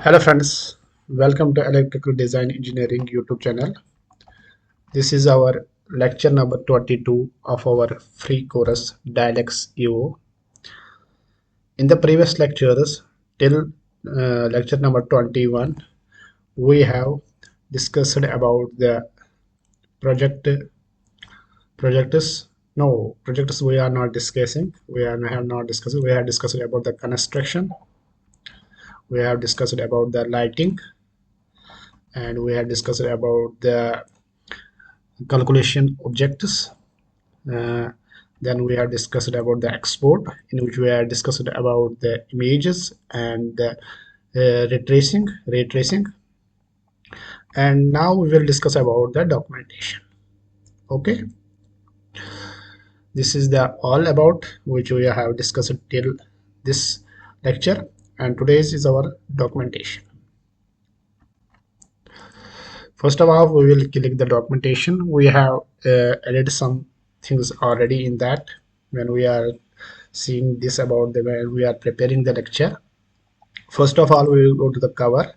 Hello friends, welcome to Electrical Design Engineering YouTube channel. This is our lecture number 22 of our free course DIALux Evo. In the previous lectures till lecture number 21, we have discussed about the project projects. No, projects we are not discussing. We have not discussed. We have discussed about the construction. We have discussed about the lighting, and we have discussed about the calculation objects. Uh, then we have discussed about the export, in which we have discussed about the images and the ray tracing, and now we will discuss about the documentation. Okay, this is the all about which we have discussed till this lecture, and today's is our documentation. First of all, we will click the documentation. We have added some things already in that when we are seeing this about the when we are preparing the lecture. First of all, we will go to the cover.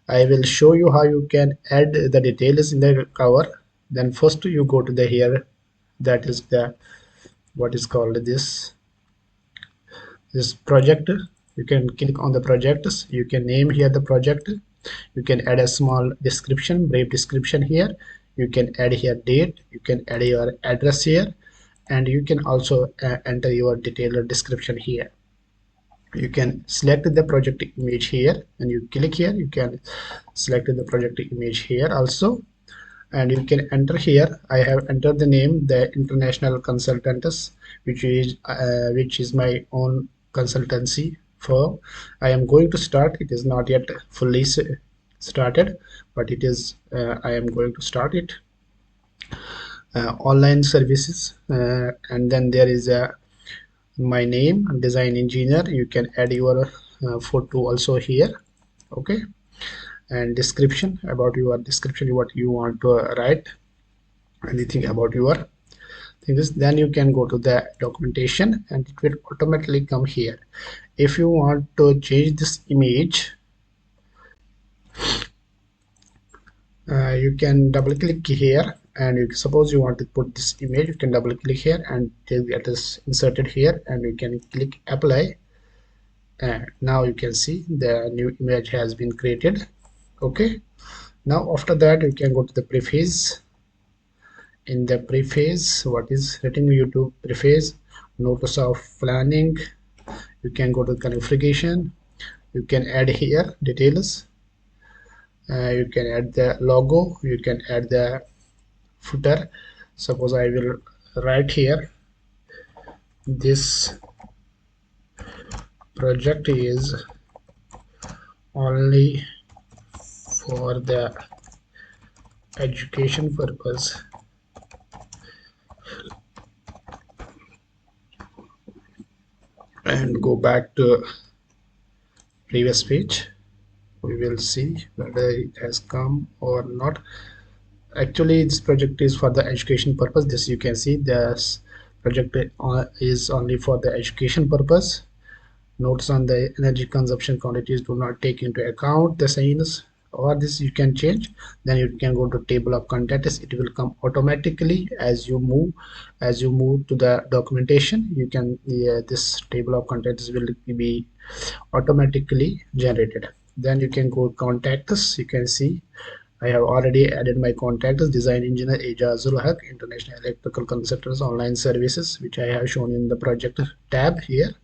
I will show you how you can add the details in the cover. Then first you go to the here, that is the what is called this project. You can click on the projects. You can name here the project. You can add a small description, brief description here. You can add here date. You can add your address here, and you can also enter your detailed description here. You can select the project image here, and you click here. You can select the project image here also, and you can enter here. I have entered the name, the international consultants, which is my own consultancy firm. I am going to start. It is not yet fully started, but it is I am going to start it. Online services, and then there is my name, design engineer. You can add your photo also here. Okay, and description, about your description, what you want to write, anything about your things. Then you can go to the documentation, and it will automatically come here. If you want to change this image, you can double click here, and you suppose you want to put this image, you can double click here and get this inserted here, and you can click apply, and now you can see the new image has been created. Okay, now after that you can go to the preface. In the preface, what is written YouTube preface, notice of planning. You can go to configuration. You can add here details. You can add the logo. You can add the footer. Suppose I will write here, this project is only for the education purpose. And go back to previous page. We will see whether it has come or not. Actually, this project is for the education purpose. This you can see, this project is only for the education purpose. Notes on the energy consumption quantities do not take into account the signs, or this you can change. Then you can go to table of contents. It will come automatically as you move to the documentation. You can this table of contents will be automatically generated. Then you can go contacts. You can see I have already added my contacts, design engineer ETAP international electrical consultants online services, which I have shown in the project tab here.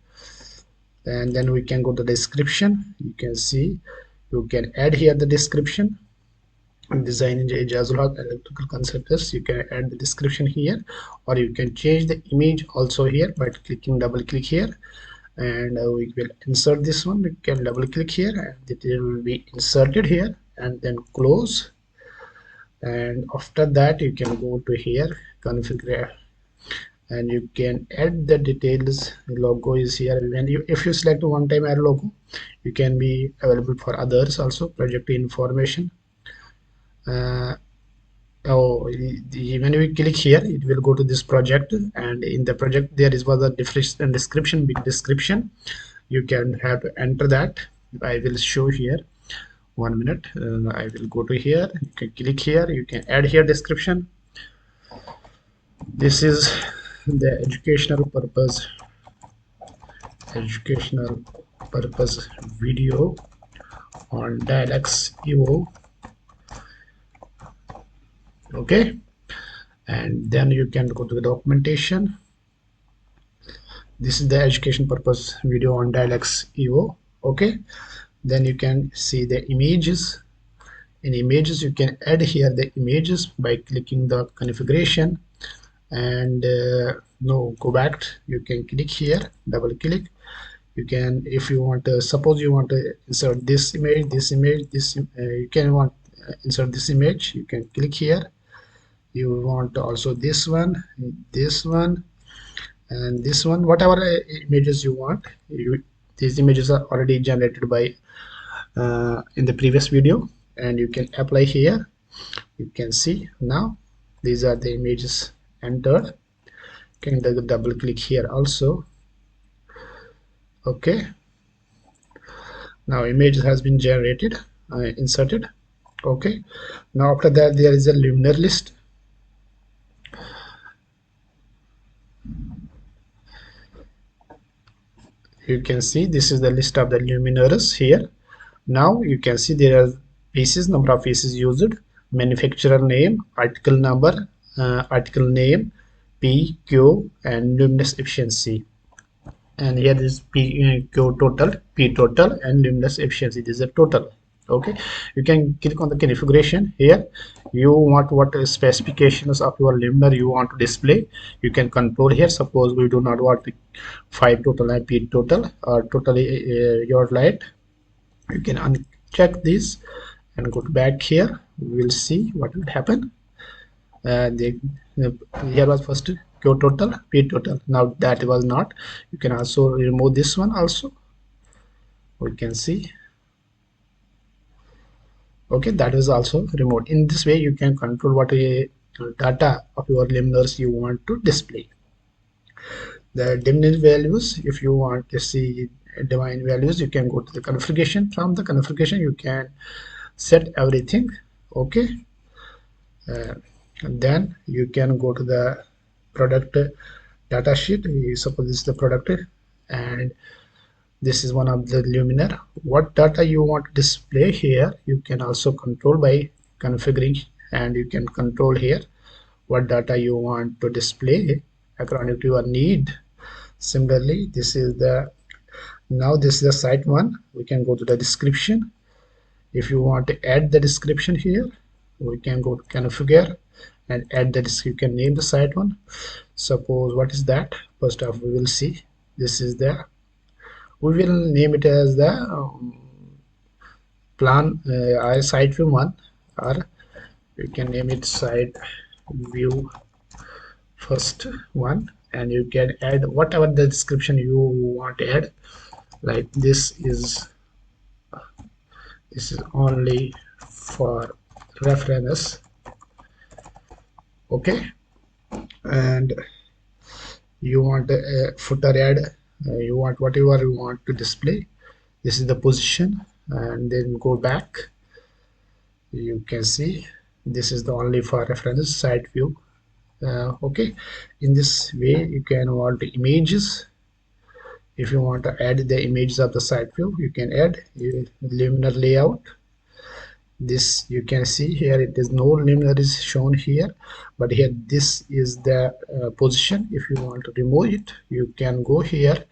And then we can go to description. You can see you can add here the description, design engineer ETAP electrical consultants. You can add the description here, or you can change the image also here by clicking double click here, and we will insert this one. You can double click here and it will be inserted here, and then close. And after that you can go to here, configure, and you can add the details. The logo is here. When if you select one time add logo, you can be available for others also. Project information. When we click here, it will go to this project, and in the project there is was a description, big description. You can have to enter that. I will show here. 1 minute. I will go to here. You can click here. You can add here description. This is the educational purpose video on DIALux Evo. Okay, and then you can go to the documentation. This is the education purpose video on DIALux Evo. Okay, then you can see the images. In images, you can add here the images by clicking the configuration, and no, go back. You can click here, double click. You can, if you want to, suppose you want to insert this image, you can want insert this image, you can click here. You want also this one, and this one, whatever images you want. These images are already generated by in the previous video, and you can apply here. You can see now these are the images entered. You can double click here also. Okay, now image has been generated, inserted. Okay, now after that there is a luminaire list. You can see this is the list of the luminaires here. Now you can see there are pieces, number of pieces used, manufacturer name, article number, article name, P, Q, and luminous efficiency. And here is Q total, P total, and luminous efficiency. This is a total. Okay, you can click on the configuration here. You want what specifications of your luminaire you want to display. You can control here. Suppose we do not want 5 total and P total, or totally your light. You can uncheck this and go back here. We will see what will happen. Here was first Q total, P total. Now that was not. You can also remove this one also. We can see. Okay, that is also removed. In this way, you can control what data of your luminaires you want to display. The dimming values, if you want to see divine values, you can go to the configuration. From the configuration, you can set everything. Okay, and then you can go to the product data sheet. Suppose this is the product, and this is one of the luminaire. What data you want to display here, you can also control by configuring, and you can control here what data you want to display according to your need. Similarly, this is the site one. We can go to the description. If you want to add the description here, we can go to configure and add the description. You can name the site one. Suppose what is that? First off, we will see. This is the, we will name it as the plan site view 1, or you can name it site view first 1, and you can add whatever the description you want to add. Like this is only for reference. Okay, and you want a footer ad, you want whatever you want to display. This is the position, and then go back. You can see this is the only for reference side view. Okay, in this way you can want images. If you want to add the images of the side view, you can add luminaire layout. This you can see here, it is no luminaire is shown here, but here this is the position. If you want to remove it, you can go here,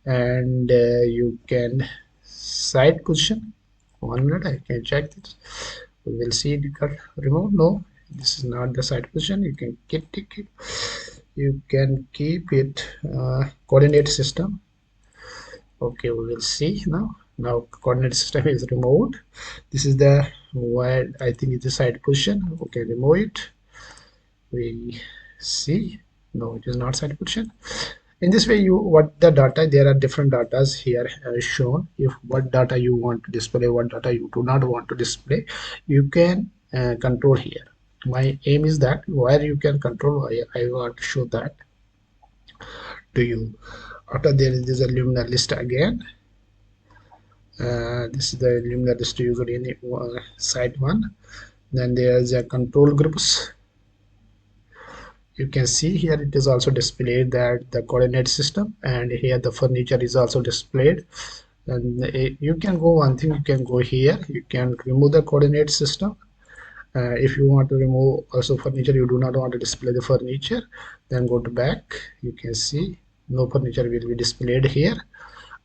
and you can side position. 1 minute, I can check this. We will see it got removed. No, this is not the side position. You can keep it. You can keep it coordinate system. Okay, we will see now. Now coordinate system is removed. This is the wide, I think it's the side position. Okay, remove it. We see, no, it is not side position. In this way, you what the data, there are different datas here shown. If what data you want to display, what data you do not want to display, you can control here. My aim is that where you can control, I want to show that to you. After there is a luminaire list again. This is the luminar distributed in site 1. Then there is a control groups. You can see here it is also displayed that the coordinate system, and here the furniture is also displayed. And you can go one thing, you can go here, you can remove the coordinate system. If you want to remove also furniture, you do not want to display the furniture, then go to back. You can see no furniture will be displayed here.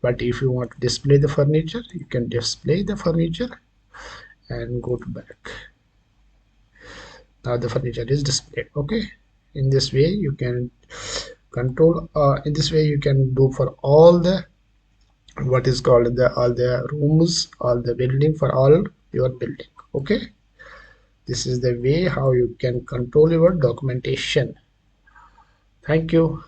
But if you want to display the furniture, you can display the furniture and go to back. Now the furniture is displayed. Okay, in this way you can control, in this way you can do for all the what is called the all the rooms, all the building, for all your building. Okay, this is the way how you can control your documentation. Thank you.